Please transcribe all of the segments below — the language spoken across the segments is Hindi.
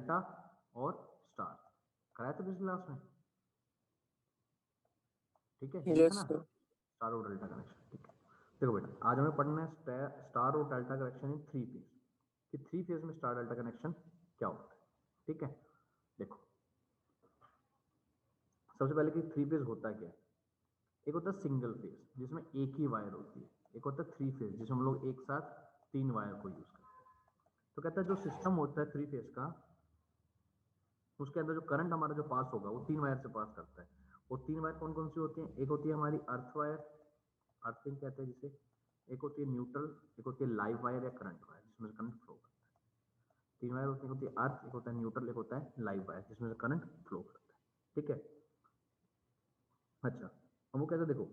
डेल्टा और स्टार, कराया था पिछली क्लास में, ठीक है, यही था ना, स्टार और डेल्टा कनेक्शन, ठीक है। देखो बेटा आज हमें पढ़ना है स्टार और delta connection in three phase, कि थ्री फेज में स्टार डेल्टा कनेक्शन क्या होता है, ठीक है। देखो सबसे पहले कि थ्री फेज होता क्या है, एक होता है सिंगल फेज जिसमें एक ही वायर होती है, एक होता है थ्री फेज जिसमें हम लोग एक साथ तीन वायर को यूज करते हैं। तो कहता है जो सिस्टम होता है थ्री फेज का, उसके अंदर जो करंट हमारा जो पास होगा वो तीन वायर से पास करता है। वो तीन वायर कौन कौन सी होती हैं, एक होती है हमारी अर्थ वायर, अर्थिंग कहते हैं जिसे, एक होती है न्यूट्रल, एक होती है लाइव वायर या करंट वायर जिसमें से करंट फ्लो करता है। तीन वायर होती है अर्थ, एक होता है न्यूट्रल, एक होता है लाइव वायर जिसमें से करंट फ्लो करता है, ठीक है। अच्छा अब वो कहता है देखो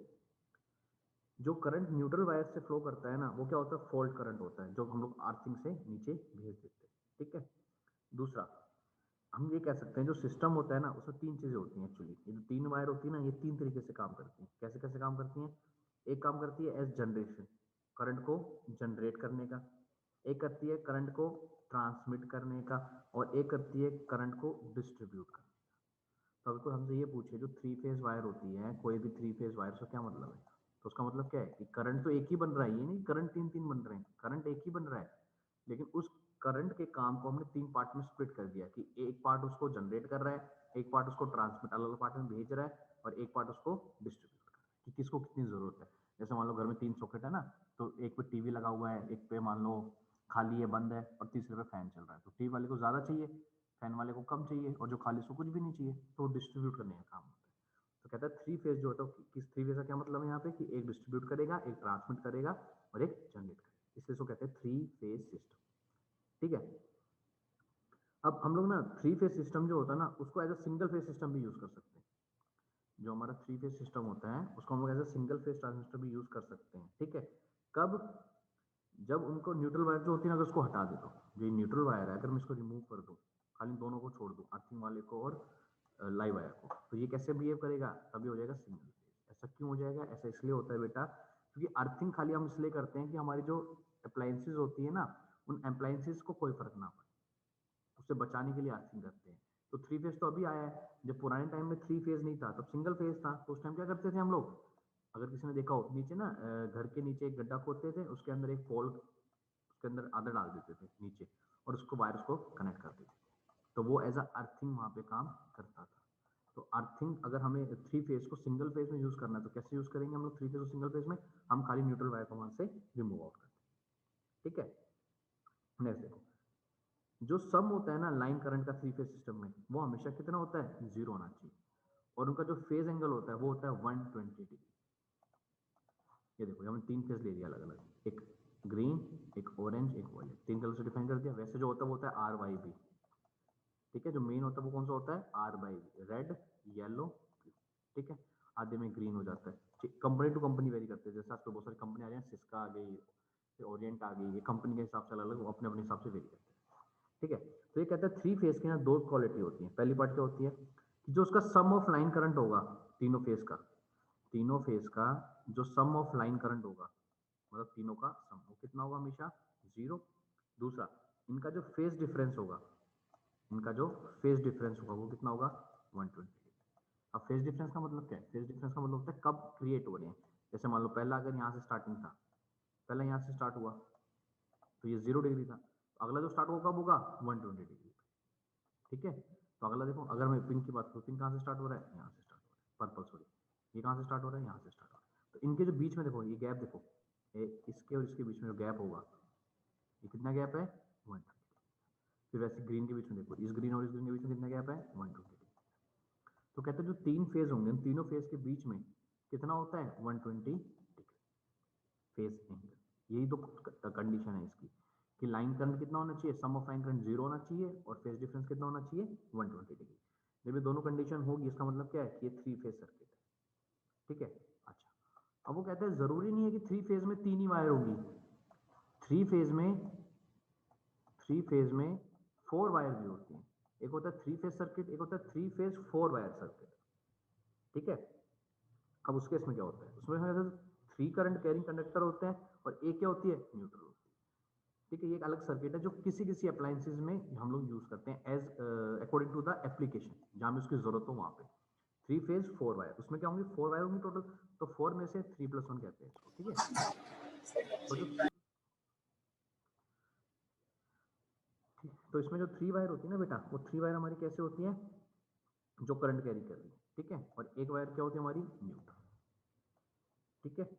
जो करंट न्यूट्रल वायर से फ्लो करता है ना वो क्या होता है, फॉल्ट करंट होता है जो हम लोग अर्थिंग से नीचे भेज देते हैं, ठीक है। दूसरा हम ये कह सकते हैं जो सिस्टम होता है ना उसमें तीन चीजें होती हैं एक्चुअली, ये जो तीन वायर होती है ना ये तीन तरीके से काम करती हैं। कैसे कैसे काम करती हैं, एक काम करती है एज जनरेशन, करंट को जनरेट करने का, एक करती है करंट को ट्रांसमिट करने का, और एक करती है करंट को डिस्ट्रीब्यूट करने का। तो अगर कोई हमसे ये पूछे जो थ्री फेज वायर होती है, कोई भी थ्री फेज वायर से क्या मतलब है, तो उसका मतलब क्या है कि करंट तो एक ही बन रहा है, ये नहीं करंट तीन तीन बन रहे हैं, करंट एक ही बन रहा है, लेकिन उस करंट के काम को हमने तीन पार्ट में स्प्लिट कर दिया कि एक पार्ट उसको जनरेट कर रहा है, एक पार्ट उसको ट्रांसमिट अलग अलग पार्ट में भेज रहा है, और एक पार्ट उसको डिस्ट्रीब्यूट कर रहा है कि किसको कितनी जरूरत है। जैसे मान लो घर में तीन सॉकेट है ना, तो एक पे टीवी लगा हुआ है, एक पे मान लो खाली है बंद है, और तीसरे पे फैन चल रहा है, तो टीवी वाले को ज्यादा चाहिए, फैन वाले को कम चाहिए, और जो खाली उसको कुछ भी नहीं चाहिए, तो डिस्ट्रीब्यूट करने का काम होता है। तो कहता है थ्री फेज जो होता है किस थ्री फेज का क्या मतलब है यहाँ पे कि एक डिस्ट्रीब्यूट करेगा, एक ट्रांसमिट करेगा और एक जनरेट करेगा, इसलिए इसको कहते हैं थ्री फेज सिस्टम, ठीक है। अब हम लोग ना थ्री फेज सिस्टम जो होता है ना उसको as a single phase system भी यूज कर सकते हैं। जो हमारा थ्री फेज सिस्टम होता है उसको हम लोग as a single phase transistor भी यूज कर सकते हैं, ठीक है। कब, जब उनको न्यूट्रल वायर जो होती है ना अगर उसको हटा दे, तो जो न्यूट्रल वायर है अगर मैं इसको रिमूव कर दूं, खाली दोनों को छोड़ दूं, अर्थिंग वाले को और लाइव वायर को, तो ये कैसे बिहेव करेगा, तभी हो जाएगा सिंगल फेज। ऐसा क्यों हो जाएगा, ऐसा इसलिए होता है बेटा क्योंकि अर्थिंग खाली हम इसलिए करते हैं कि हमारी जो अप्लायंसेज होती है ना उन अप्लायंसेज को कोई फर्क ना पड़े, उससे बचाने के लिए अर्थिंग करते हैं। तो थ्री फेज तो अभी आया है, जब पुराने टाइम में थ्री फेज नहीं था तब सिंगल फेज था, तो उस टाइम क्या करते थे हम लोग, अगर किसी ने देखा हो नीचे ना घर के नीचे एक गड्ढा खोदते थे, उसके अंदर एक पोल उसके अंदर आधा डाल देते थे नीचे, और उसको वायर्स को कनेक्ट कर देते थे, तो वो एज अ अर्थिंग वहां पे काम करता था। तो अर्थिंग अगर हमें थ्री फेज को सिंगल फेज में यूज करना है तो कैसे यूज करेंगे हम लोग थ्री फेज को सिंगल फेज में, हम खाली न्यूट्रल वायर को वहां से रिमूव आउट करते हैं, ठीक है। नेक्स्ट देखो जो सम होता है ना लाइन करंट का थ्री फेज सिस्टम में वो हमेशा कितना होता है, जीरो होना चाहिए, और उनका जो फेज एंगल होता है वो होता है 120 डिग्री। ये देखो हमने तीन फेज ले लिया अलग अलग, एक ग्रीन, एक ऑरेंज, एक वायलेट, तीन कलर से डिफाइन कर दिया। वैसे जो होता है वो होता है आर वाई बी, ठीक है। जो मेन होता है वो कौन सा होता है, R by B, red, yellow, blue, ठीक है। आधे में ग्रीन हो जाता है, कंपनी टू कंपनी वेरी करते हैं, जैसे आजकल बहुत सारी कंपनी आ रही है, सिस्का आ गई, फिर ओरिएंट आ गई, ये कंपनी के हिसाब से अलग अलग अपने अपने हिसाब से वेरी करते हैं, ठीक है। तो ये कहता है थ्री फेज की ना दो क्वालिटी होती है। पहली पार्ट क्या होती है कि जो उसका सम ऑफ लाइन करंट होगा तीनों फेज का, तीनों फेज का जो सम ऑफ लाइन करंट होगा मतलब तीनों का सम वो कितना होगा, हमेशा जीरो। दूसरा इनका जो फेज डिफरेंस होगा, इनका जो फेज डिफरेंस होगा वो कितना होगा, 120। अब फेज डिफरेंस का मतलब क्या है, फेज डिफरेंस का मतलब होता है कब क्रिएट हो रहे हैं। जैसे मान लो पहला अगर यहाँ से स्टार्टिंग था, पहला यहाँ से स्टार्ट हुआ तो ये 0 डिग्री था, तो अगला जो स्टार्ट होगा कब होगा, 120 डिग्री, ठीक है। तो अगला देखो अगर मैं पिंक की बात करूँ, पिंक कहाँ से स्टार्ट हो रहा है, यहाँ से स्टार्ट हो रहा है, पर्पल सॉरी, ये कहाँ से स्टार्ट हो रहा है, यहाँ से स्टार्ट हो रहा है। तो इनके जो बीच में देखो ये गैप देखो, इसके और इसके बीच में जो गैप होगा ये कितना गैप है, 120। फिर वैसे ग्रीन के बीच में देखो, इस ग्रीन और इस ग्रीन के बीच में कितना गैप है, 120। तो कहते हैं जो तीन फेज होंगे उन तीनों फेज के बीच में कितना होता है, 120 डिग्री फेज एंगल। यही तो कंडीशन है इसकी कि लाइन करंट कितना होना चाहिए, सम ऑफ लाइन करंट 0 होना चाहिए, और फेज डिफरेंस कितना होना चाहिए, 120 डिग्री। जब ये दोनों कंडीशन होगी इसका मतलब क्या है कि ये थ्री फेज सर्किट है, ठीक है। अच्छा अब वो कहते हैं जरूरी नहीं है कि थ्री फेज में तीन ही वायर होगी, थ्री फेज में थ्री फेज में फोर वायर भी होती हैं। एक होता है थ्री फेज सर्किट, एक होता है three phase four wire circuit, ठीक है। अब उस केस में क्या होता है, उसमें थ्री करंट कैरिंग कंडक्टर होते हैं और एक क्या होती है, न्यूट्रल होती है, ठीक है, ये एक अलग सर्किट है जो किसी किसी अप्लायंसेज में हम लोग यूज करते हैं as according to the application, जहां में उसकी जरूरत हो वहां पे। 3 फेज 4 वायर, उसमें क्या होंगे 4 वायर होंगी टोटल, तो 4 में से 3+1 कहते हैं इसको, ठीक है। तो इसमें जो 3 वायर होती है ना बेटा, वो 3 वायर हमारी कैसे होती है, जो करंट कैरी कर रही है, ठीक है, और एक वायर क्या होती है हमारी न्यूट्रल, ठीक है।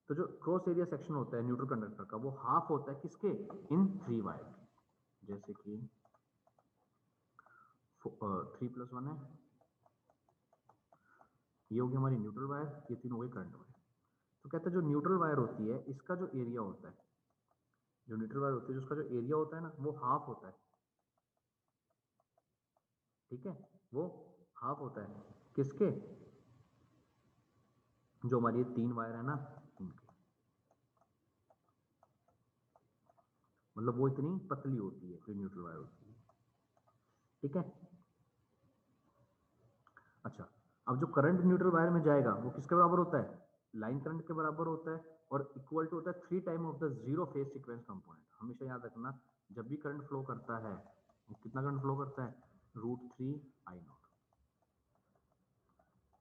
तो जो क्रॉस एरिया सेक्शन होता है न्यूट्रल कंडक्टर का, वो हाफ होता है किसके, इन 3 वायर, जैसे कि 3+1 है, ये होगी हमारी न्यूट्रल वायर, ये तीन हो गए करंट वायर। तो कहते हैं जो न्यूट्रल वायर होती है इसका जो एरिया होता है, जो न्यूट्रल वायर होती है उसका जो एरिया होता है ना, वो हाफ होता है, ठीक है, वो हाफ होता है किसके, जो हमारी 3 वायर है ना इनके, मतलब वो इतनी पतली होती है जो न्यूट्रल वायर होती है, ठीक है। अच्छा, अब जो करंट न्यूट्रल वायर में जाएगा वो किसके बराबर होता है, लाइन करंट के बराबर होता है, और इक्वल टू होता है 3 time of the zero phase sequence component. हमेशा याद रखना, जब भी करंट फ्लो करता है, कितना करंट फ्लो करता है, √3 I0।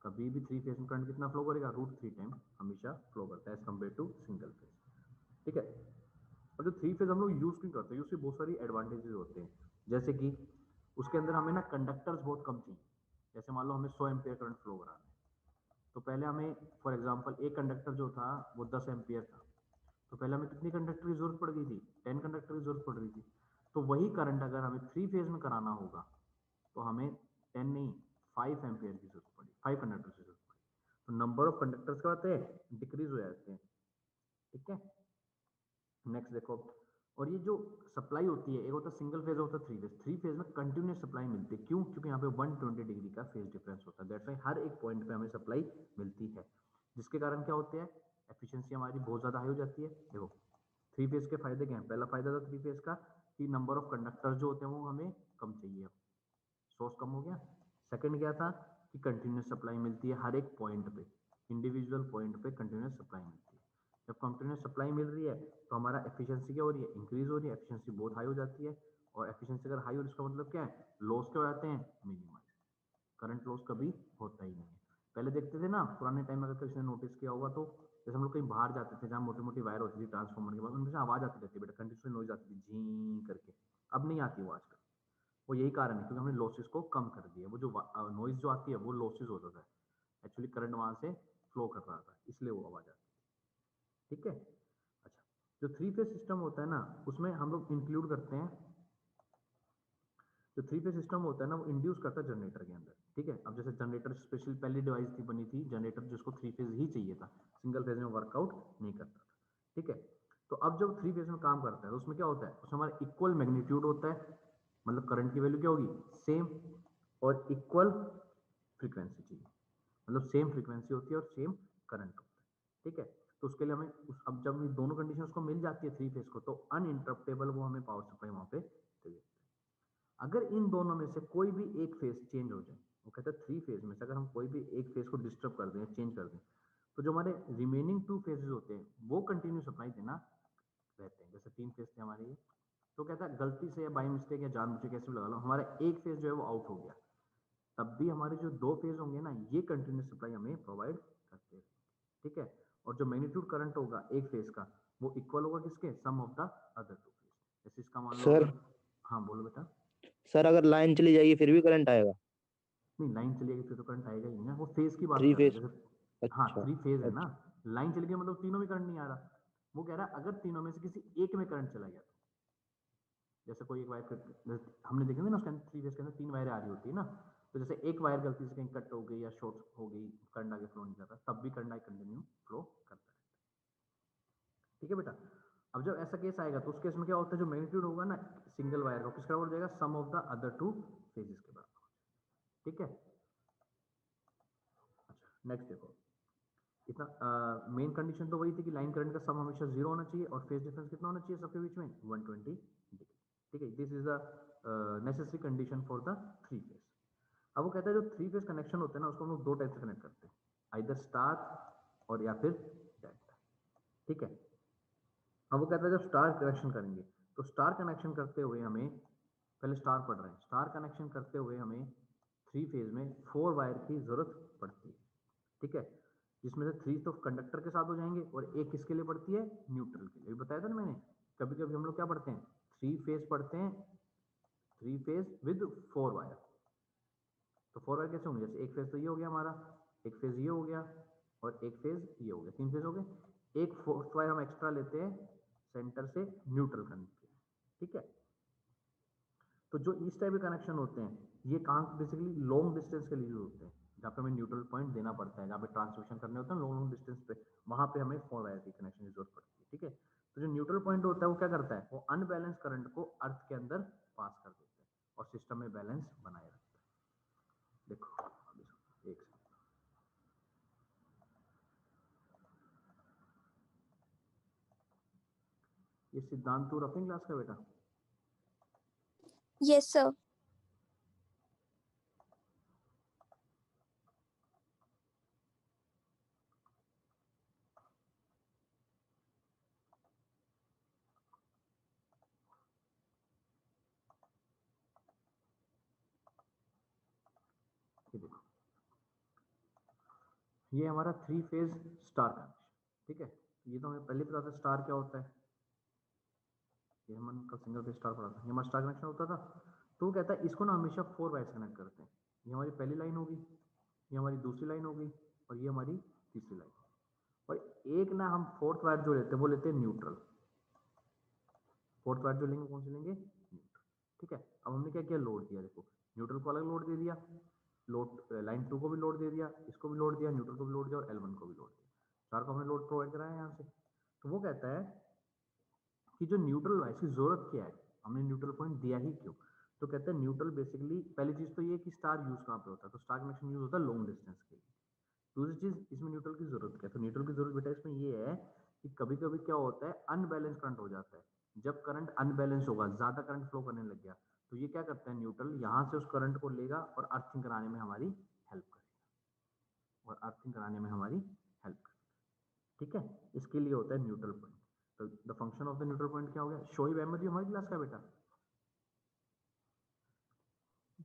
कभी भी 3 फेज में करंट कितना फ्लो करेगा, √3 टाइम हमेशा फ्लो करता है as compare to single phase, ठीक है। अब जो 3 फेज हम लोग यूज क्यों करते हैं, उसके बहुत सारी एडवांटेजेस होते हैं, जैसे कि उसके अंदर हमें ना कंडक्टर्स बहुत कम चाहिए। जैसे मान लो हमें 100 एम्पियर करंट फ्लो कराना है, तो पहले हमें फॉर एग्जांपल एक कंडक्टर जो था वो 10 एम्पियर था, तो पहले हमें कितनी कंडक्टर की जरूरत पड़ गई थी, 10 कंडक्टर की जरूरत पड़ रही थी। तो वही करंट अगर हमें 3 फेज में कराना होगा तो हमें 10 नहीं 5 एम्पियर की जरूरत पड़ी, 5 कंडक्टर की जरूरत पड़ी। तो नंबर ऑफ कंडक्टर्स क्या होते हैं, डिक्रीज हो जाते हैं, ठीक है। नेक्स्ट देखो, और ये जो सप्लाई होती है, एक होता है सिंगल फेज, होता है 3 फेज। 3 फेज में कंटिन्यूस सप्लाई मिलती है, क्यों, क्योंकि यहाँ पे 120 डिग्री का फेज डिफरेंस होता है, दैट्स व्हाई हर एक पॉइंट पे हमें सप्लाई मिलती है, जिसके कारण क्या होते हैं, एफिशिएंसी हमारी बहुत ज्यादा हाई हो जाती है। देखो 3 फेज के फायदे क्या हैं, पहला फायदा था 3 फेज का कि नंबर ऑफ कंडक्टर जो होते हैं वो हमें कम चाहिए, सोर्स कम हो गया। सेकंड क्या था कि कंटिन्यूस सप्लाई मिलती है हर एक पॉइंट पे, इंडिविजुअल पॉइंट पे कंटिन्यूस सप्लाई मिलती है। जब कंटिन्यूस सप्लाई मिल रही है तो हमारा एफिशिएंसी क्या हो रही है, इंक्रीज हो रही है, एफिशिएंसी बहुत हाई हो जाती है। और एफिशिएंसी अगर हाई हो इसका मतलब क्या है, लॉस क्या हो जाते हैं, मिनिमाइज, करंट लॉस कभी होता ही नहीं है। पहले देखते थे ना पुराने टाइम में, अगर किसी ने नोटिस किया होगा तो, जैसे हम लोग कहीं बाहर जाते थे जहाँ मोटी मोटी वायर होती थी ट्रांसफॉर्मर के बाद, उनमें से आवाज आती रहती है बेटा, कंटिन्यूसली नॉइज आती थी झी करके, अब नहीं आती वो आजकल। वो यही कारण है क्योंकि हमने लॉसेस को कम कर दिया, वो जो नॉइज जो आती है वो लॉसेस होता था, एक्चुअली करंट वहां से फ्लो कर रहा था, इसलिए वो आवाज आती है, ठीक है। अच्छा, जो 3 फेज सिस्टम होता है ना, उसमें हम लोग इंक्लूड करते हैं, जो 3 फेज सिस्टम होता है ना वो इंड्यूस करता है जनरेटर के अंदर, ठीक है। अब जैसे जनरेटर स्पेशल पहली डिवाइस थी बनी थी जनरेटर, जिसको 3 फेज ही चाहिए था, सिंगल फेज में वर्कआउट नहीं करता था, ठीक है। तो अब जब 3 फेज में काम करता है तो उसमें क्या होता है, उसमें हमारा इक्वल मैग्नीट्यूड होता है, मतलब करंट की वैल्यू क्या होगी, सेम, और इक्वल फ्रीक्वेंसी चाहिए, मतलब सेम फ्रीक्वेंसी होती है और सेम करंट होता है, ठीक है। तो उसके लिए हमें अब जब ये दोनों कंडीशन उसको मिल जाती है 3 फेज को, तो अनइंटरप्टेबल वो हमें पावर सप्लाई वहां पे दे देता है। अगर इन दोनों में से कोई भी एक फेज चेंज हो जाए, वो कहता है 3 फेज में से अगर हम कोई भी एक फेज को डिस्टर्ब कर दें, चेंज कर दें, तो जो हमारे रिमेनिंग 2 फेजेस होते हैं वो कंटिन्यू सप्लाई देना रहते हैं। जैसे 3 फेज थे हमारे ये, तो कहता है गलती से या बाई मिस्टेक या जानबूझ के कैसे भी लगा लो, हमारा एक फेज जो है वो आउट हो गया, तब भी हमारे जो 2 फेज होंगे ना, ये कंटिन्यूस सप्लाई हमें प्रोवाइड करते हैं, ठीक है। और जो मैग्नीट्यूड करंट होगा एक फेज का, वो इक्वल होगा किसके, सम ऑफ द अदर 2 फेज। जैसे इसका मान लो सर अगर, हाँ बोलो बेटा। सर अगर लाइन चली जाएगी फिर भी करंट आएगा? नहीं, लाइन चलेगी फिर तो करंट आएगा ही ना, वो फेज की बात 3 कर रहा है फेज। जैसे। हाँ अच्छा 3 फेज है ना, अच्छा। लाइन चली गई मतलब तीनों में करंट नहीं आ रहा। वो कह रहा है अगर तीनों में से किसी एक में करंट चला गया, तो जैसे कोई एक वायर, हमने देखा ना उसके अंदर 3 फेज के अंदर 3 वायरें आ रही होती है ना, तो जैसे एक वायर गलती से कहीं कट हो गई या शॉर्ट हो गई, करंट आगे फ्लो नहीं कर रहा, तब भी करंट आगे कंटिन्यू फ्लो करता है, ठीक है बेटा। अब जब ऐसा केस आएगा तो उस केस में क्या होता है, जो मैग्नीट्यूड होगा ना सिंगल वायर का, किसका बराबर हो जाएगा, सम ऑफ द अदर 2 फेजेस के बराबर, ठीक है। अच्छा नेक्स्ट देखो, इतना मेन कंडीशन तो वही थी कि लाइन करंट का सम हमेशा 0 होना चाहिए और फेज डिफरेंस कितना होना चाहिए सबके बीच में, 120 डिग्री, ठीक है। This is the necessary condition for the 3 phase. अब वो कहता है जो 3 फेज कनेक्शन होते हैं ना, उसको हम लोग दो टाइप से कनेक्ट करते हैं, आइदर स्टार और या फिर डेल्टा, ठीक है। अब वो कहता है जब स्टार कनेक्शन करेंगे तो स्टार कनेक्शन करते हुए हमें, पहले स्टार पढ़ रहे हैं, स्टार कनेक्शन करते हुए हमें 3 फेज में 4 वायर की जरूरत पड़ती है, ठीक है, जिसमें से 3 तो कंडक्टर के साथ हो जाएंगे और एक किसके लिए पड़ती है, न्यूट्रल के लिए। बताया था ना मैंने, कभी कभी हम लोग क्या पढ़ते हैं, 3 फेज पढ़ते हैं, 3 फेज विद 4 वायर। तो 4 वायर कैसे होंगे, जैसे एक फेज तो ये हो गया हमारा, एक फेज ये हो गया और एक फेज ये हो गया, 3 फेज हो गए। एक 4th वायर हम एक्स्ट्रा लेते हैं सेंटर से न्यूट्रल करने के लिए, ठीक है। तो जो इस टाइप के कनेक्शन होते हैं ये कहाँ बेसिकली लॉन्ग डिस्टेंस के लिए यूज होते हैं, जहाँ पे हमें न्यूट्रल पॉइंट देना पड़ता है, जहाँ पे ट्रांसमिशन करने होते हैं लॉन्ग डिस्टेंस पे, वहां पे हमें 4 वायर की कनेक्शन की जरूरत पड़ती है, ठीक है। तो जो न्यूट्रल पॉइंट होता है वो क्या करता है, वो अनबैलेंस करंट को अर्थ के अंदर पास कर देता है और सिस्टम में बैलेंस बनाए रखता है। देखो अभी एक सेकंड। ये सिद्धांत तू रफिंग क्लास का बेटा? Yes, sir. ये देखो, ये हमारा 3 फेज स्टार कनेक्शन, ठीक है। ये तो हमें पहले पता था स्टार क्या होता है, ये हमने कल सिंगल फेज स्टार पढ़ा था, ये हमारा स्टार कनेक्शन होता था। तो वो कहता है इसको ना हमेशा 4 वायर्स कनेक्ट करते हैं, ये हमारी पहली लाइन होगी, ये हमारी दूसरी लाइन होगी और ये हमारी तीसरी लाइन, और एक ना हम 4th वायर जो लेते हैं वो लेते हैं न्यूट्रल। 4th वायर जो लेंगे कौन सी लेंगे, न्यूट्रल, ठीक है। अब हमने क्या किया, लोड दिया, देखो न्यूट्रल को अलग लोड दे दिया, लोड लाइन 2 को भी लोड दे दिया, इसको भी लोड दिया, न्यूट्रल को भी लोड दिया और L1 को भी लोड दिया, 4 को हमने लोड प्रोवाइड कराया यहाँ से। तो वो कहता है कि जो न्यूट्रल है इसकी जरूरत क्या है, हमने न्यूट्रल पॉइंट दिया ही क्यों। तो कहते हैं न्यूट्रल बेसिकली, पहली चीज तो ये कि स्टार यूज कहाँ पे होता है, तो स्टार कनेक्शन यूज होता है लॉन्ग डिस्टेंस के लिए। दूसरी चीज, इसमें न्यूट्रल की जरूरत क्या है, तो न्यूट्रल की जरूरत बेटा इसमें ये है कि कभी कभी क्या होता है, अनबैलेंस करंट हो जाता है। जब करंट अनबैलेंस होगा, ज्यादा करंट फ्लो करने लग गया, तो ये क्या करता है न्यूट्रल, यहाँ से उस करंट को लेगा और अर्थिंग कराने में हमारी हेल्प करेगा, और अर्थिंग कराने में हमारी हेल्प करेगा, ठीक है। इसके लिए होता है न्यूट्रल पॉइंट। तो the function of the neutral point क्या हो गया, शोहिब अहमद भी हमारी क्लास का बेटा,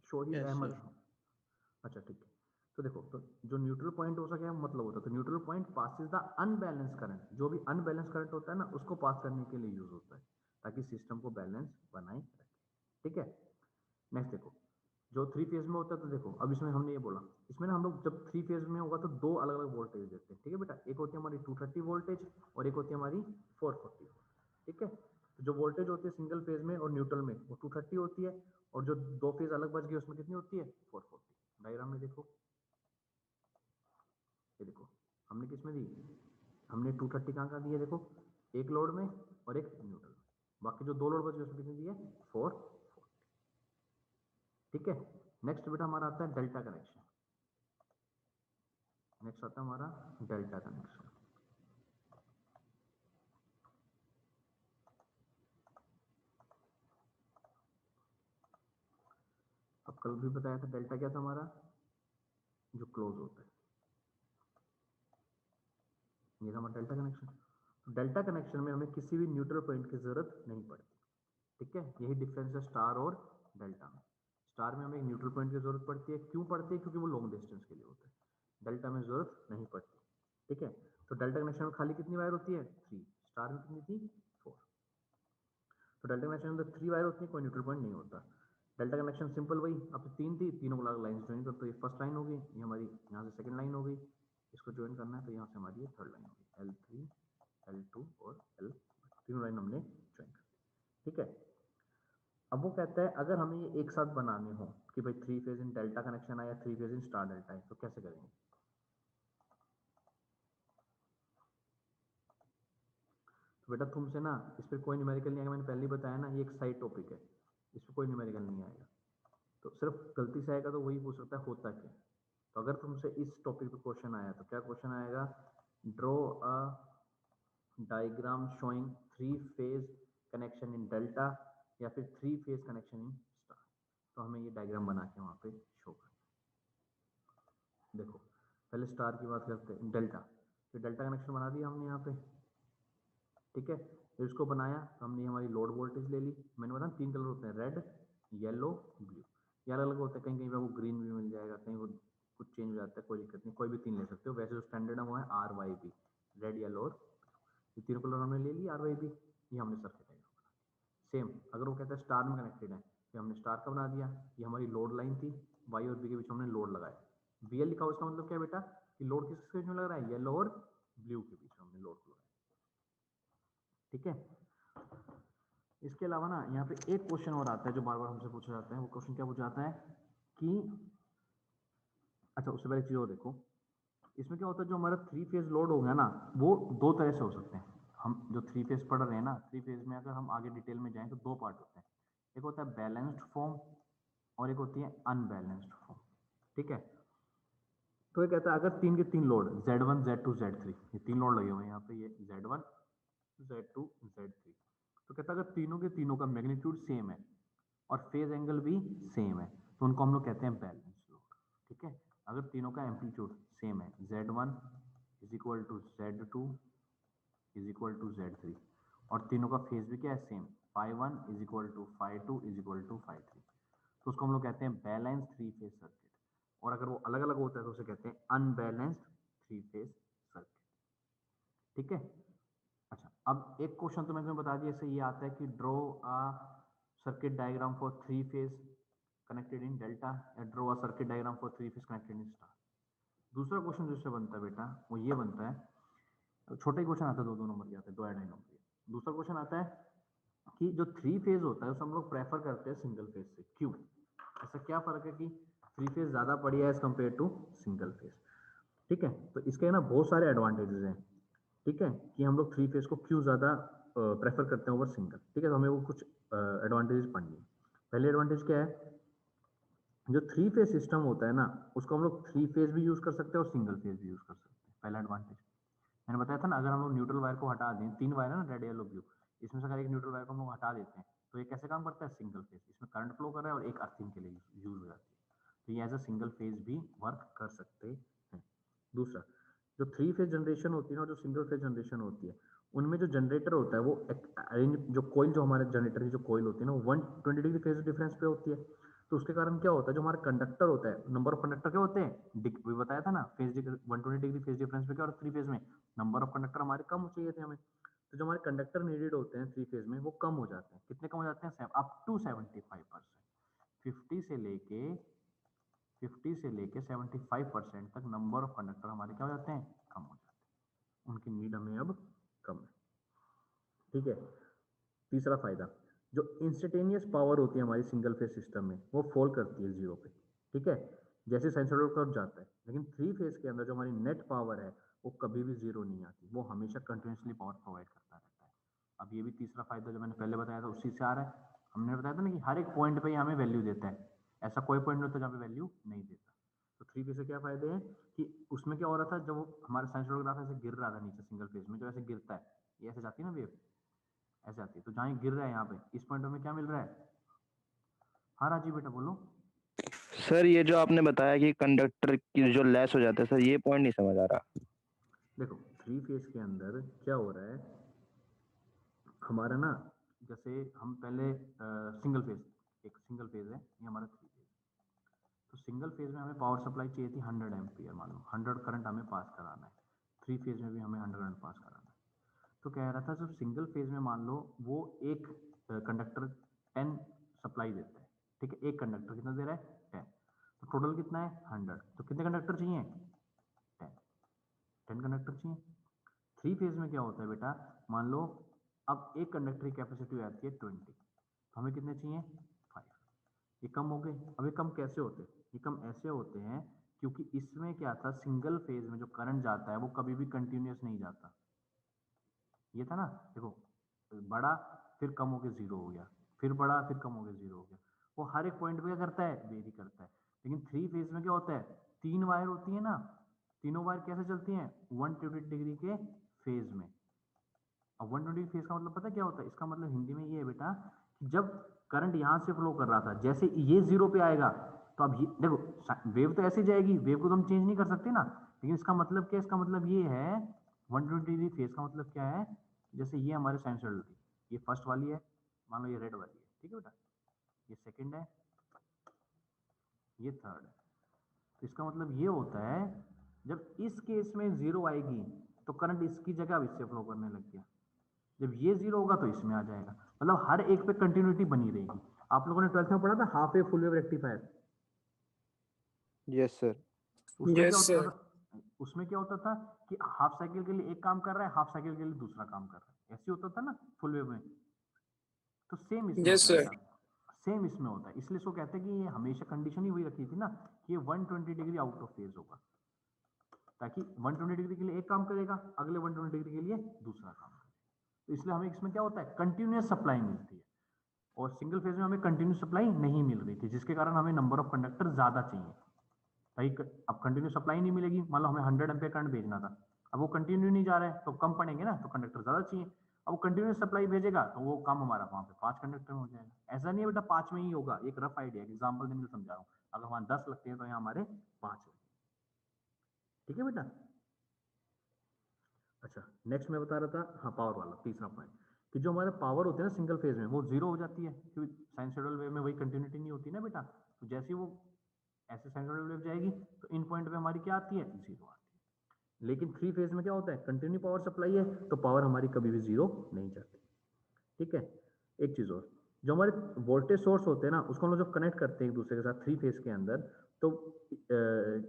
शोहिब Yes, अहमद, sir. अच्छा ठीक है। तो देखो, तो जो न्यूट्रल पॉइंट हो सके मतलब होता है, तो neutral point passes the unbalance current, जो भी अनबैलेंस करंट होता है ना उसको पास करने के लिए यूज होता है, ताकि सिस्टम को बैलेंस बनाए रखे, ठीक है। नेक्स्ट देखो, जो 3 फेज में होता है, तो देखो अब इसमें हमने ये बोला, इसमें ना हम लोग जब 3 फेज में होगा तो 2 अलग अलग वोल्टेज देते हैं, ठीक है बेटा। एक होती है हमारी 230 वोल्टेज और एक होती है हमारी 440, ठीक है। तो जो वोल्टेज होती है सिंगल फेज में और न्यूट्रल में वो 230 होती है, और जो 2 फेज अलग बच गए उसमें कितनी होती है, 440। डायग्राम में देखो, ये देखो हमने किस में दी, हमने 230 कहाँ दी है, देखो एक लोड में और एक न्यूट्रल में, बाकी जो 2 लोड बचे उसमें कितनी दी है, 440, ठीक है। नेक्स्ट बेटा हमारा आता है डेल्टा कनेक्शन, नेक्स्ट आता है हमारा डेल्टा कनेक्शन। अब कल भी बताया था डेल्टा क्या था हमारा, जो क्लोज होता है, ये था हमारा डेल्टा कनेक्शन। तो डेल्टा कनेक्शन में हमें किसी भी न्यूट्रल पॉइंट की जरूरत नहीं पड़ती, ठीक है। यही डिफरेंस है स्टार और डेल्टा में। स्टार में हमें एक न्यूट्रल पॉइंट की जरूरत पड़ती है, क्यों पड़ती है, क्योंकि वो लॉन्ग डिस्टेंस के लिए होता है। डेल्टा में जरूरत नहीं पड़ती, ठीक है। तो डेल्टा कनेक्शन में खाली कितनी वायर होती है, 3, स्टार में कितनी थी, 4। तो डेल्टा कनेक्शन में 3 वायर होती है, कोई न्यूट्रल पॉइंट नहीं होता। डेल्टा कनेक्शन सिंपल वही, अब 3 थी, तीनों को अलग लाइन ज्वाइन कर, तो ये फर्स्ट लाइन होगी, ये हमारी यहाँ से सेकंड लाइन हो गई, इसको ज्वाइन करना है तो यहाँ से हमारी ये थर्ड लाइन होगी, L3 L2 और L, तीनों लाइन हमने ज्वाइन कर दी, ठीक है। अब वो कहता है अगर हमें ये एक साथ बनाने हो कि भाई 3 फेज इन डेल्टा कनेक्शन है या 3 फेज इन स्टार डेल्टा है, तो कैसे करेंगे। तो बेटा तुमसे ना इस पर कोई न्यूमेरिकल नहीं आएगा, मैंने पहले ही बताया ना, ये एक साइड टॉपिक है, इस पर कोई न्यूमेरिकल नहीं आएगा। तो सिर्फ गलती से आएगा तो वही पूछ सकता है होता क्या। तो अगर तुमसे इस टॉपिक पे क्वेश्चन आया तो क्या क्वेश्चन आएगा, draw a diagram showing 3 phase connection in delta या फिर 3 फेज कनेक्शन इन स्टार, तो हमें ये डायग्राम बना के वहां पे शो करना है। देखो पहले स्टार की बात करते हैं, डेल्टा, तो डेल्टा कनेक्शन बना दिया हमने यहाँ पे, ठीक है। तो इसको बनाया तो हमने हमारी लोड वोल्टेज ले ली। मैंने बताया 3 कलर होते हैं, रेड, येलो, ब्लू। ये अलग अलग होते हैं, कहीं कहीं पे आपको ग्रीन भी मिल जाएगा, कहीं वो कुछ चेंज हो जाता है, कोई दिक्कत नहीं, कोई भी 3 ले सकते हो। वैसे जो स्टैंडर्ड है वो है RYB, रेड, येलो और ये 3 कलर हमने ले ली RYB। ये हमने सर्किट डायग्राम बना दिया। सेम अगर वो कहता है स्टार में कनेक्टेड है तो हमने स्टार का बना दिया। ये हमारी लोड लाइन थी, वाई और बी के बीच हमने लोड लगाया। BL लिखा हुआ, इसका मतलब क्या है बेटा कि लोड किसके बीच में लग रहा है, येलो और ब्लू के बीच में हमने लोड लगाया। ठीक है, इसके अलावा ना यहाँ पे एक क्वेश्चन और आता है जो बार बार हमसे पूछा जाता है। वो क्वेश्चन क्या पूछा जाता है कि अच्छा, उससे पहले चीज और देखो, इसमें क्या होता है, जो हमारा 3 फेज लोड हो गया ना, वो 2 तरह से हो सकते हैं। हम जो 3 फेज पढ़ रहे हैं ना, 3 फेज में अगर हम आगे डिटेल में जाएं तो 2 पार्ट होते हैं। एक होता है बैलेंस्ड फॉर्म और एक होती है अनबैलेंस्ड फॉर्म। ठीक है, तो ये कहता है अगर 3 के 3 लोड Z1, Z2, Z3, ये 3 लोड लगे हुए हैं यहाँ पे, ये Z1, Z2, Z3, तो कहता है अगर तीनों के तीनों का मैग्नीट्यूड सेम है और फेज एंगल भी सेम है तो उनको हम लोग कहते हैं बैलेंस लोड। ठीक है, अगर तीनों का एम्पलीट्यूड सेम है, Z1 is equal to Z2 is equal to Z3, और तीनों का फेज भी क्या है, same, φ1 is equal to φ2 is equal to φ3, तो उसको हम लोग कहते हैं बैलेंस 3 फेज सर्किट। और अगर वो अलग अलग होता है तो उसे कहते हैं अनबैलेंस्ड 3 फेज सर्किट। ठीक है, अच्छा, अब एक क्वेश्चन तो मैंने तुम्हें बता दिया, इससे ये आता है कि draw a circuit diagram for 3 phase connected in delta, या draw a circuit diagram for 3 phase connected in star. दूसरा क्वेश्चन जो इससे बनता है बेटा वो ये बनता है, छोटा ही क्वेश्चन आता है, 2-2 नंबर के आते हैं, 2 या 2.5 नंबर के। दूसरा क्वेश्चन आता है कि जो 3 फेज होता है उसे हम लोग प्रेफर करते हैं सिंगल फेज से, क्यों? ऐसा क्या फर्क है कि 3 फेज ज्यादा बढ़िया है as compare to single phase? ठीक है, तो इसके ना बहुत सारे एडवांटेजेस हैं। ठीक है, कि हम लोग 3 फेज को क्यों ज्यादा प्रेफर करते हैं ओवर सिंगल। ठीक है, तो हमें वो कुछ एडवांटेजेस पढ़नी है। पहले एडवांटेज क्या है, जो 3 फेज सिस्टम होता है ना, उसको हम लोग 3 फेज भी यूज कर सकते हैं और सिंगल फेज भी यूज कर सकते हैं। पहला एडवांटेज मैंने बताया था ना, अगर हम लोग न्यूट्रल वायर को हटा दें, 3 वायर है ना, रेड, येलो, ब्लू, इसमें से अगर एक न्यूट्रल वायर को हम लोग हटा देते हैं तो ये कैसे काम करता है, सिंगल फेज, इसमें करंट फ्लो कर रहा है और एक अर्थिंग के लिए यूज हो जाती है, तो ये एज अ सिंगल फेज भी वर्क कर सकते हैं। दूसरा, जो 3 फेज जनरेशन होती है ना, जो सिंगल फेज जनरेशन होती है, उनमें जो जनरेटर होता है वो अरेंज, जो कोयल, जो हमारे जनरेटर की जो कोयल होती है ना, वो 120 डिग्री फेज डिफरेंस पे होती है। तो उसके कारण क्या होता है, जो हमारा कंडक्टर होता है, नंबर ऑफ कंडक्टर क्या होते हैं, भी बताया था ना, फेज 120 डिग्री फेज डिफरेंस पे क्या, और 3 फेज में नंबर ऑफ कंडक्टर हमारे कम चाहिए थे हमें, तो जो हमारे कंडक्टर नीडेड होते हैं 3 फेज में वो कम हो जाते हैं। कितने कम हो जाते हैं, अप टू 75%। 50 से लेके 75% तक नंबर ऑफ कंडक्टर हमारे क्या हो जाते हैं, कम हो जाते हैं, उनकी नीड हमें अब कम है। ठीक है, तीसरा फायदा, जो इंस्टेंटेनियस पावर होती है हमारी सिंगल फेज सिस्टम में, वो फॉल करती है 0 पे। ठीक है, जैसे साइनसॉइडल कर्व जाता है, लेकिन 3 फेज के अंदर जो हमारी नेट पावर है वो कभी भी 0 नहीं आती, वो हमेशा कंटिन्यूसली पावर प्रोवाइड करता रहता है। अब ये भी तीसरा फायदा जो मैंने पहले बताया था उसी से आ रहा है। हमने बताया था ना कि हर एक पॉइंट पे ही हमें वैल्यू देता है, ऐसा कोई पॉइंट नहीं होता जहाँ पे वैल्यू नहीं देता। तो 3 फेज से क्या फायदे हैं कि उसमें क्या हो रहा था, जब वो हमारा साइनसॉइडल ग्राफ ऐसे गिर रहा था नीचे, सिंगल फेज में जो ऐसे गिरता है, ये ऐसे जाती है ना वेव, ऐसे आती है, तो जहाँ ये गिर रहा है यहाँ पे, इस पॉइंट में क्या मिल रहा है? हाँ राजीव बेटा बोलो। सर ये जो आपने बताया कि कंडक्टर की जो लेस हो जाता है, सर ये पॉइंट नहीं समझ आ रहा। देखो 3 फेज के अंदर क्या हो रहा है हमारा ना, जैसे हम पहले सिंगल फेज, एक सिंगल फेज है ये हमारा 3 फेज, तो सिंगल फेज में हमें पावर सप्लाई चाहिए थी 100 एम्पियर, मान लो 100 करंट हमें पास कराना है। 3 फेज में भी हमें 100 करंट पास कराना है। तो कह रहा था जब सिंगल फेज में मान लो वो एक कंडक्टर 10 सप्लाई देता है। ठीक है, एक कंडक्टर कितना दे रहा है, 10, तो टोटल कितना है 100, तो कितने कंडक्टर चाहिए, 10, 10 कंडक्टर चाहिए। 3 फेज में क्या होता है बेटा, मान लो अब एक कंडक्टर की कैपेसिटी हो जाती है 20, तो हमें कितने चाहिए, 5, ये कम हो गए। अब ये कम कैसे होते हैं, ये कम ऐसे होते हैं क्योंकि इसमें क्या था, सिंगल फेज में जो करंट जाता है वो कभी भी कंटिन्यूस नहीं जाता। ये था ना, देखो, बड़ा फिर कम होके 0 हो गया, फिर बड़ा फिर कम होके 0 हो गया, वो हर एक पॉइंट पे क्या करता है, वेरी करता है। लेकिन 3 फेज में क्या होता है, 3 वायर होती है ना, तीनों वायर कैसे चलती हैं, 120 डिग्री के फेज में। अब 120 फेज का मतलब पता क्या होता है, इसका मतलब हिंदी में ये है बेटा कि जब करंट यहाँ से फ्लो कर रहा था, जैसे ये 0 पे आएगा तो अब ये देखो, वेव तो ऐसे जाएगी, वेव को तो हम चेंज नहीं कर सकते ना, लेकिन इसका मतलब क्या है, इसका मतलब ये है 120 डिग्री फेज का मतलब क्या है जैसे ये हमारे साइनसॉइडल थी, ये फर्स्ट वाली है, मान लो ये रेड वाली है, ठीक है बेटा, ये सेकंड है, ये थर्ड है। तो इसका मतलब ये होता है जब इस केस में जीरो आएगी तो करंट इसकी जगह अब इससे फ्लो करने लग गया, जब ये जीरो होगा तो इसमें आ जाएगा, मतलब हर एक पे कंटिन्यूटी बनी रहेगी। आप लोगों ने 12th में पढ़ा था half wave full wave rectifier, yes sir. उसमें क्या यस होता सर। था, उसमें क्या होता था कि हाफ साइकिल के लिए एक काम कर रहा है, हाफ साइकिल के लिए दूसरा काम कर रहा है, ऐसे होता था ना फुल वेव में। तो सेम इसमें यस होता है सर। बेटा, सेम इसमें होता है, इसलिए इसको कहते हैं कि ये हमेशा कंडीशन ही वही रखी थी ना कि ये 120 डिग्री आउट ऑफ फेज होगा, ताकि 120 डिग्री के लिए एक काम करेगा, अगले 120 डिग्री के लिए दूसरा काम करेगा। तो इसलिए हमें इसमें क्या होता है, कंटिन्यूअस सप्लाई मिलती है, और सिंगल फेज में हमें कंटिन्यूस सप्लाई नहीं मिल रही थी, जिसके कारण हमें नंबर ऑफ कंडक्टर ज्यादा चाहिए। भाई अब कंटिन्यू सप्लाई नहीं मिलेगी, मान लो हमें 100 एम्पीयर करंट भेजना था, अब वो कंटिन्यू नहीं जा रहा है तो कम पड़ेंगे ना, तो कंडक्टर ज्यादा चाहिए। अब वो कंटिन्यूस सप्लाई भेजेगा तो वो काम हमारा वहां पे 5 कंडक्टर में हो जाएगा। ऐसा नहीं है बेटा 5 में ही होगा, एक रफ आइडिया एग्जाम्पल देने को समझा रहा हूँ, अगर वहां 10 लगते हैं तो यहाँ हमारे 5 लगते हैं, ठीक है बेटा। अच्छा नेक्स्ट मैं बता रहा था, हाँ पावर वाला तीसरा पॉइंट, कि जो हमारा पावर होते हैं ना सिंगल फेज में वो जीरो हो जाती है, क्योंकि साइनसॉइडल वेव में वही कंटिन्यूटी नहीं होती ना बेटा, तो जैसे ही वो ऐसे साइनसॉइडल वेव जाएगी तो इन पॉइंट पे हमारी क्या आती है, जीरो आती है। लेकिन थ्री फेज में क्या होता है, कंटिन्यू पावर सप्लाई है तो पावर हमारी कभी भी जीरो नहीं जाती, ठीक है। एक चीज और, जो हमारे वोल्टेज सोर्स होते हैं ना उसको हम लोग जब कनेक्ट करते हैं एक दूसरे के साथ थ्री फेज के अंदर, तो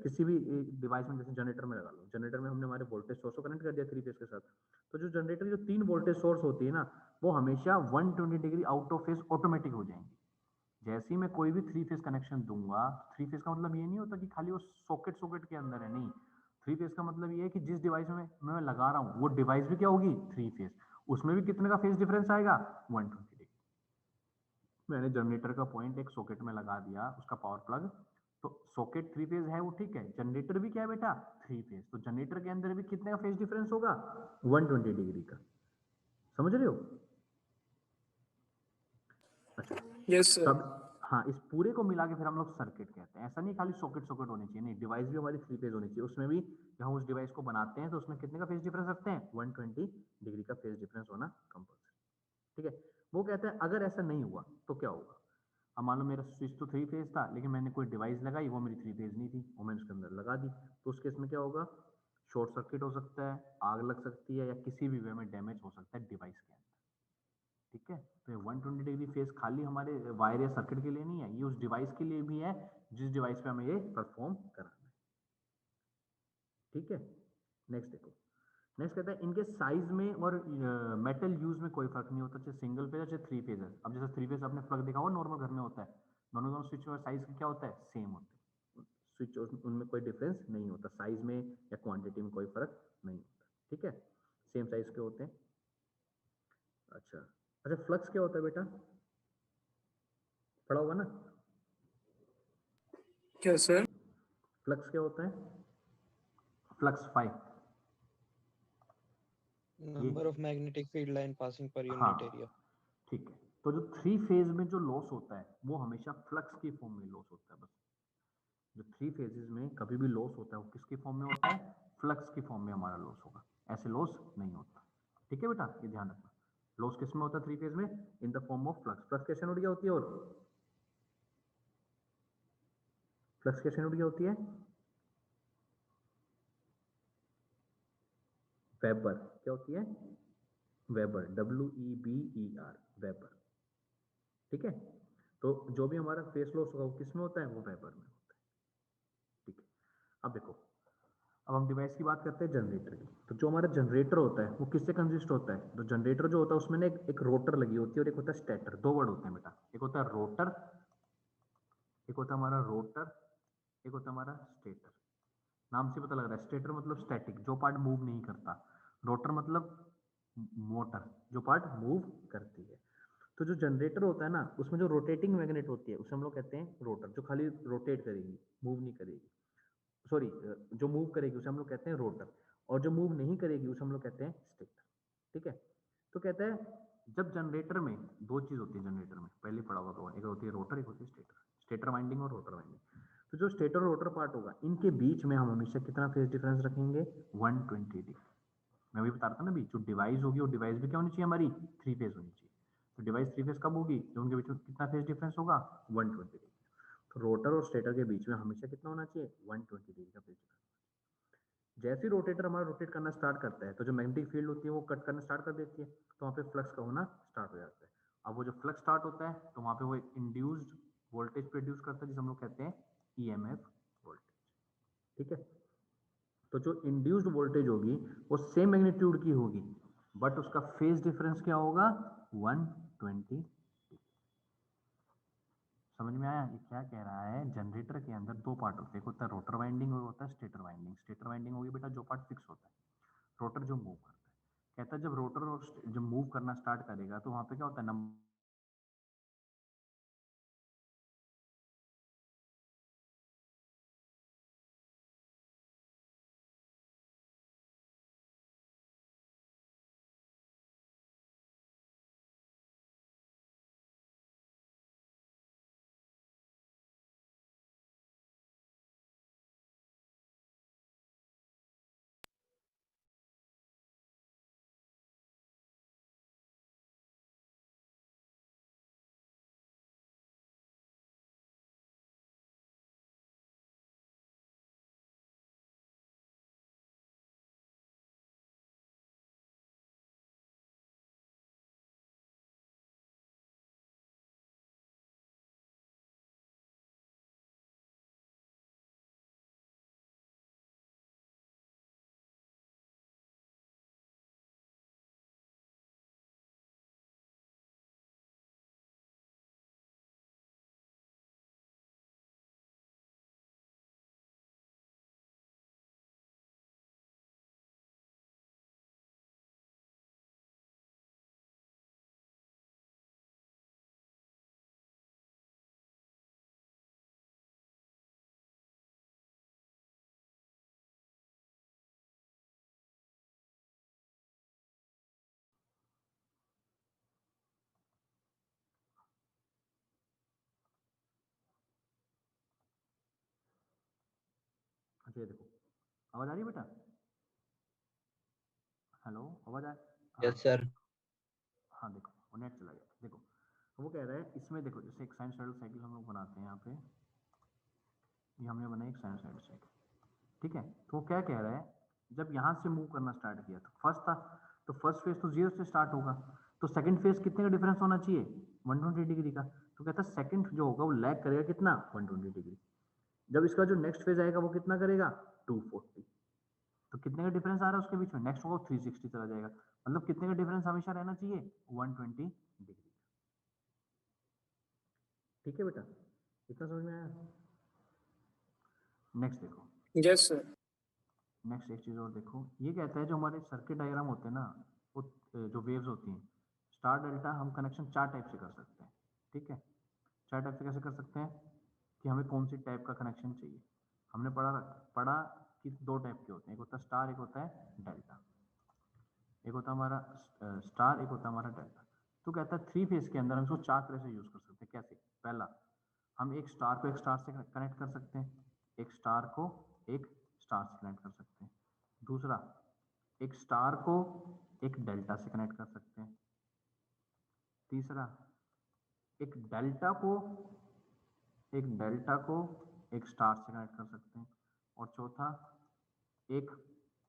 किसी भी डिवाइस में, जैसे जनरेटर में लगा लो, जनरेटर में हमने हमारे वोल्टेज सोर्स को कनेक्ट कर दिया थ्री फेज के साथ, तो जो जनरेटर जो 3 वोल्टेज सोर्स होती है ना वो हमेशा 120 degree out of phase automatic हो जाएंगी। जैसे ही मैं कोई भी थ्री फेज कनेक्शन दूंगा, थ्री फेज का मतलब ये नहीं होता कि खाली वो सॉकेट सॉकेट के अंदर है, नहीं, थ्री फेज का मतलब ये है कि जिस डिवाइस में मैं लगा रहा हूँ वो डिवाइस भी क्या होगी, थ्री फेज, उसमें भी कितने का फेज डिफरेंस आएगा, 120 डिग्री। मैंने जनरेटर का पॉइंट एक सॉकेट में लगा दिया, उसका पावर प्लग, तो सॉकेट थ्री फेज है वो ठीक है, जनरेटर भी क्या है बेटा, थ्री फेज, तो जनरेटर के अंदर भी कितने का फेज डिफरेंस होगा, 120 डिग्री का, समझ रहे हो। अच्छा यस सर। तब हाँ, इस पूरे को मिला के फिर हम लोग सर्किट कहते हैं। ऐसा नहीं खाली सॉकेट सॉकेट होनी चाहिए, नहीं, डिवाइस भी हमारी थ्री फेज होनी चाहिए, उसमें भी जब हम उस डिवाइस को बनाते हैं तो उसमें कितने का फेज डिफरेंस रखते हैं, 120 डिग्री का फेज डिफरेंस होना कंपल्सरी, ठीक है। वो कहते हैं अगर ऐसा नहीं हुआ तो क्या होगा, अब मान लो मेरा स्विच तो थ्री फेज था लेकिन मैंने कोई डिवाइस लगाई वो मेरी थ्री फेज नहीं थी, वो मैंने उसके अंदर लगा दी, तो उस केस में क्या होगा, शॉर्ट सर्किट हो सकता है, आग लग सकती है, या किसी भी वे में डैमेज हो सकता है डिवाइस के अंदर, ठीक है। तो ये 120 डिग्री फेज खाली हमारे वायर या सर्किट के लिए नहीं है, ये उस डिवाइस के लिए भी है जिस डिवाइस पे हमें ये परफॉर्म कराना है, ठीक है। नेक्स्ट देखो, नेक्स्ट कहता है इनके साइज में और मेटल यूज में कोई फर्क नहीं होता, चाहे सिंगल फेज है चाहे थ्री फेज है। अब जैसे थ्री फेज आपने प्लग देखा हुआ नॉर्मल घर में होता है, दोनों दोनों स्विच और साइज क्या होता है, सेम होते हैं, स्विच उनमें कोई डिफरेंस नहीं होता, साइज में या क्वांटिटी में कोई फर्क नहीं होता, ठीक है, सेम साइज के होते हैं। अच्छा अच्छा, फ्लक्स क्या होता है बेटा, पढ़ा होगा ना, क्या सर? फ्लक्स क्या होता है, flux five, number of magnetic field line passing पर हाँ यूनिट एरिया। ठीक है। तो जो थ्री फेज में जो लॉस होता है वो हमेशा फ्लक्स की फॉर्म में लॉस होता है, बस जो थ्री फेजेस में कभी भी लॉस होता है वो किसकी फॉर्म में होता है, फ्लक्स की फॉर्म में हमारा लॉस होगा, ऐसे लॉस नहीं होता, ठीक है बेटा, ये ध्यान रखना। लॉस किस में होता है थ्री फेज में, in the form of flux. Flux कैसे नोट क्या होती है, और फ्लक्स कैसे नोट क्या होती है, वेबर, क्या होती है, वेबर, WEBER, वेबर, ठीक है। तो जो भी हमारा फेस लॉस होगा वो किस में होता है, वो वेबर में होता है, ठीक है। अब देखो, अब हम डिवाइस की बात करते हैं जनरेटर की, तो जो हमारा जनरेटर होता है वो किससे कंसिस्ट होता है, तो जनरेटर जो होता है उसमें ना एक रोटर लगी होती है और एक होता है स्टेटर, दो वर्ड होते हैं बेटा, एक होता है रोटर, एक होता है हमारा रोटर, एक होता है हमारा स्टेटर। नाम से पता लग रहा है, स्टेटर मतलब स्टैटिक, जो पार्ट मूव नहीं करता, रोटर मतलब मोटर, जो पार्ट मूव करती है। तो जो जनरेटर होता है ना उसमें जो रोटेटिंग मैग्नेट होती है उसे हम लोग कहते हैं रोटर, जो खाली रोटेट करेगी, मूव नहीं करेगी, सॉरी, जो मूव करेगी उसे हम लोग कहते हैं रोटर, और जो मूव नहीं करेगी उसे हम लोग कहते हैं स्टेटर, ठीक है। तो कहता है जब जनरेटर में दो चीज होती है, जनरेटर में पहले पढ़ा होगा तो, एक होती है रोटर, एक होती है स्टेटर, स्टेटर वाइंडिंग और रोटर वाइंडिंग। तो जो स्टेटर और रोटर पार्ट होगा इनके बीच में हम हमेशा कितना फेज डिफरेंस रखेंगे, 120 डिग्री, मैं वही बता रहा था ना अभी, जो डिवाइस होगी वो डिवाइस भी क्या होनी चाहिए हमारी, 3 फेज होनी चाहिए। तो डिवाइस 3 फेज कब होगी, जो उनके बीच में कितना फेज डिफरेंस होगा, 120 डिग्री। तो रोटर और स्टेटर के बीच में हमेशा कितना होना चाहिए, 120 डिग्री का फेज डिफरेंस। जैसे ही रोटेटर हमारा रोटेट करना स्टार्ट करता है तो जो मैग्नेटिक फील्ड होती है वो कट करना स्टार्ट कर देती है, तो वहाँ पे फ्लक्स का होना स्टार्ट हो जाता है। अब वो जो फ्लक्स स्टार्ट होता है तो वहाँ पे वो एक इंड्यूस्ड वोल्टेज प्रोड्यूस करता है जिसे हम लोग कहते हैं ईएमएफ वोल्टेज। ठीक है, तो जो इंड्यूस्ड वोल्टेज होगी वो सेम मैग्नीट्यूड की होगी, बट उसका फेज डिफरेंस क्या होगा, 120। समझ में आया ये क्या कह रहा है, जनरेटर के अंदर दो पार्ट होते हैं, एक होता है रोटर वाइंडिंग और होता है स्टेटर वाइंडिंग। स्टेटर वाइंडिंग होगी बेटा जो पार्ट फिक्स होता है, रोटर जो मूव करता है। कहता है जब रोटर और जब मूव करना स्टार्ट करेगा तो वहां पे क्या होता है, नंबर अच्छा ये देखो आवाज आ रही है बेटा, हेलो आवाज आ, हाँ यस सर। हाँ देखो वो नेट चला गया। देखो वो कह रहा है इसमें देखो जैसे एक साइनसॉइडल साइकिल हम लोग बनाते हैं यहाँ पे, ये हमने बनाई एक साइनसॉइडल साइकिल। ठीक है, तो वो क्या कह रहा है, जब यहाँ से मूव करना स्टार्ट किया तो फर्स्ट था, तो फर्स्ट फेज तो 0 से स्टार्ट होगा, तो सेकंड फेज कितने का डिफरेंस होना चाहिए, 120 डिग्री का। तो कहता है सेकंड जो होगा वो लैग करेगा कितना, 120 डिग्री। जब इसका जो नेक्स्ट फेज आएगा वो कितना करेगा, 240। तो कितने का डिफरेंस आ रहा है उसके बीच में, नेक्स्ट होगा 360 चला जाएगा, मतलब कितने का डिफरेंस हमेशा रहना चाहिए, 120 डिग्री। ठीक है बेटा, इतना समझ में आया। नेक्स्ट देखो, यस सर। नेक्स्ट एक चीज और देखो, ये कहता है जो हमारे सर्किट डायग्राम होते हैं ना, वो जो वेव्स होती हैं स्टार डेल्टा, हम कनेक्शन 4 टाइप से कर सकते हैं। ठीक है, 4 टाइप से कैसे कर सकते हैं, कि हमें कौन सी टाइप का कनेक्शन चाहिए। हमने पढ़ा कि 2 टाइप के होते हैं, एक होता है स्टार, एक होता है डेल्टा। एक होता है हमारा स्टार, एक होता है हमारा डेल्टा। तो कहता है 3 फेज के अंदर हम इसको 4 तरह से यूज कर सकते हैं। कैसे, पहला, हम एक स्टार को एक स्टार से कनेक्ट कर सकते हैं, एक स्टार को एक स्टार से कनेक्ट कर सकते हैं। दूसरा, एक स्टार को एक डेल्टा से कनेक्ट कर सकते हैं। तीसरा, एक डेल्टा को एक स्टार से कनेक्ट कर सकते हैं। और चौथा, एक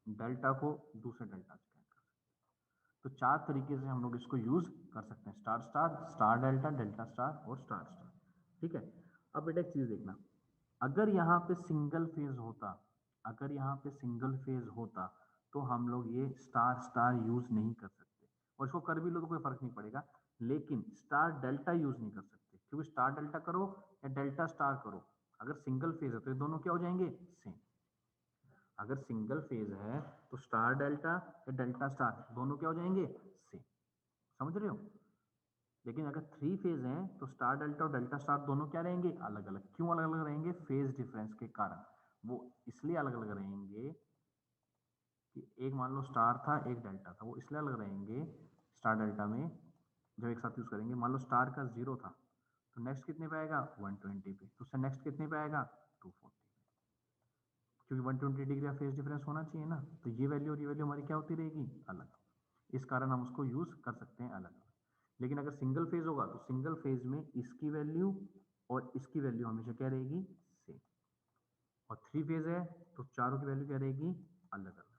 डेल्टा को दूसरे डेल्टा से कनेक्ट कर सकते हैं। तो 4 तरीके से हम लोग इसको यूज कर सकते हैं, star star, star delta, delta star और स्टार स्टार। ठीक है, अब बेटा एक चीज देखना, अगर यहाँ पे सिंगल फेज होता, अगर यहाँ पे सिंगल फेज होता तो हम लोग ये स्टार स्टार यूज नहीं कर सकते, और इसको कर भी लो तो कोई फर्क नहीं पड़ेगा। लेकिन स्टार डेल्टा यूज नहीं कर सकते, क्योंकि स्टार डेल्टा करो या डेल्टा स्टार करो, अगर सिंगल फेज है तो ये दोनों क्या हो जाएंगे, सेम। अगर सिंगल फेज है तो स्टार डेल्टा या डेल्टा स्टार दोनों क्या हो जाएंगे, सेम। समझ रहे हो। लेकिन अगर 3 फेज हैं तो स्टार डेल्टा और डेल्टा स्टार दोनों क्या रहेंगे, अलग अलग। क्यों अलग अलग रहेंगे, फेज डिफरेंस के कारण। वो इसलिए अलग अलग रहेंगे कि एक मान लो स्टार था एक डेल्टा था, वो इसलिए अलग रहेंगे स्टार डेल्टा में, जब एक साथ यूज करेंगे। मान लो स्टार का 0 था तो नेक्स्ट कितने पे आएगा, 120 पे, तो उससे नेक्स्ट कितने पे आएगा, 240। क्योंकि 120 डिग्री का फेज डिफरेंस होना चाहिए ना, तो ये वैल्यू और ये वैल्यू हमारी क्या होती रहेगी, अलग। इस कारण हम उसको यूज कर सकते हैं अलग। लेकिन अगर सिंगल फेज होगा तो सिंगल फेज में इसकी वैल्यू और इसकी वैल्यू हमेशा क्या रहेगी, सेम। और 3 फेज है तो चारों की वैल्यू क्या रहेगी, अलग अलग।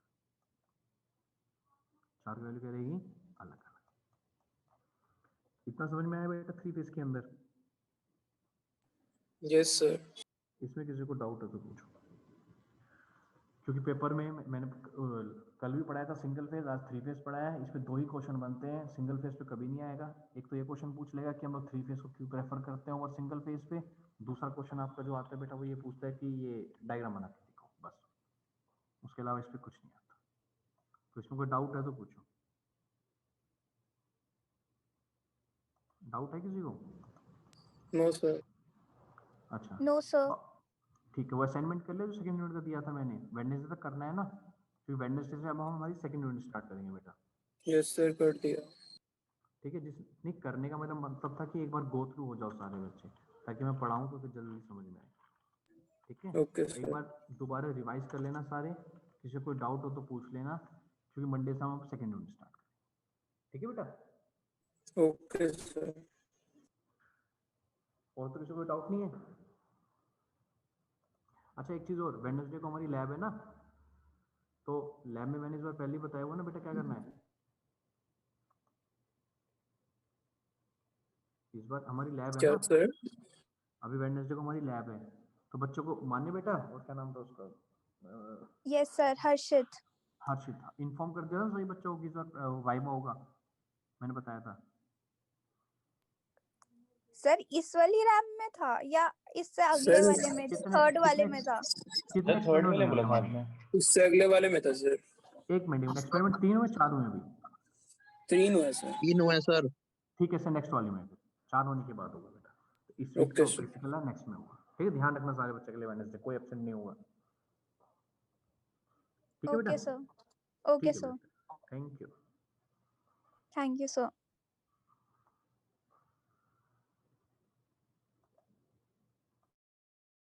चारों की वैल्यू क्या रहेगी, अलग अलग। इतना समझ में आया बेटा 3 फेज के अंदर? Yes sir. इसमें किसी को डाउट है तो पूछो, क्योंकि पेपर में मैंने कल भी पढ़ाया था सिंगल फेज, आज 3 फेज पढ़ाया है। इस पे 2 ही क्वेश्चन बनते हैं, सिंगल फेज पे कभी नहीं आएगा। एक तो ये क्वेश्चन पूछ लेगा कि हम लोग 3 फेज को क्यों प्रेफर करते हैं और सिंगल फेज पे। दूसरा क्वेश्चन आपका जो आता है बेटा वो ये पूछता है कि ये डायग्राम बना के दिखाओ, बस। उसके अलावा इस पे कुछ नहीं आता। तो इसमें कोई डाउट है तो पूछो। डाउट है किसी को? No sir. अच्छा नो सर। ठीक है, वो असाइनमेंट कर ले जो सेकंड यूनिट का दिया था मैंने, वेडनेसडे तक करना है ना, क्योंकि वेडनेसडे से अब हम हमारी सेकंड यूनिट स्टार्ट करेंगे बेटा। यस सर, कर दिया। ठीक है, जिस नहीं करने का मेरा मतलब था कि एक बार गो थ्रू हो जाओ सारे बच्चे, ताकि मैं पढ़ाऊँ तो फिर जल्दी समझ में आए। ठीक है, ओके एक सर। बार दोबारा रिवाइज कर लेना सारे, किसी को कोई डाउट हो तो पूछ लेना, क्योंकि मंडे से हम सेकंड यूनिट स्टार्ट करेंगे। ठीक है बेटा? Okay sir. और तो किसी को कोई डाउट नहीं है? अच्छा एक चीज़ और, वेडनेसडे को हमारी लैब है ना, तो लैब में मैंने इस बार पहले ही बताया हुआ ना बेटा क्या करना है। इस बार हमारी लैब है क्या ना, सर? अभी वेडनेसडे को हमारी लैब है, तो बच्चों को मान्य बेटा, और क्या नाम था उसका, यस सर, हर्षित। हर्षित, इन्फॉर्म कर दिया था सभी बच्चों को कि इस बार वाइवा होगा, मैंने बताया था। सर इस वाली रैम में था या इससे अगले सर, वाले में, कितने थर्ड वाले कितने में था? कितने सर थर्ड एक्सपेरिमेंट वाले हुए बोला हैं था हमारे? आपने। उससे अगले वाले में था सर। एक मिनट, एक्सपेरिमेंट 3 हुए 4 हुए अभी? 3 हुआ सर। 3 हुए सर। ठीक है सर, नेक्स्ट वाली में 4 होने के बाद होगा बेटा, तो इस वीक ओके तो सर। क्रिटिकल है, नेक्स्ट में होगा। ठीक है, ध्यान रखना सारे बच्चे के लिए, वेडनेसडे कोई एब्सेंट नहीं होगा। ठीक है बेटा? Okay sir. ओके ठीक है सर, बेटा, thank you. Thank you sir.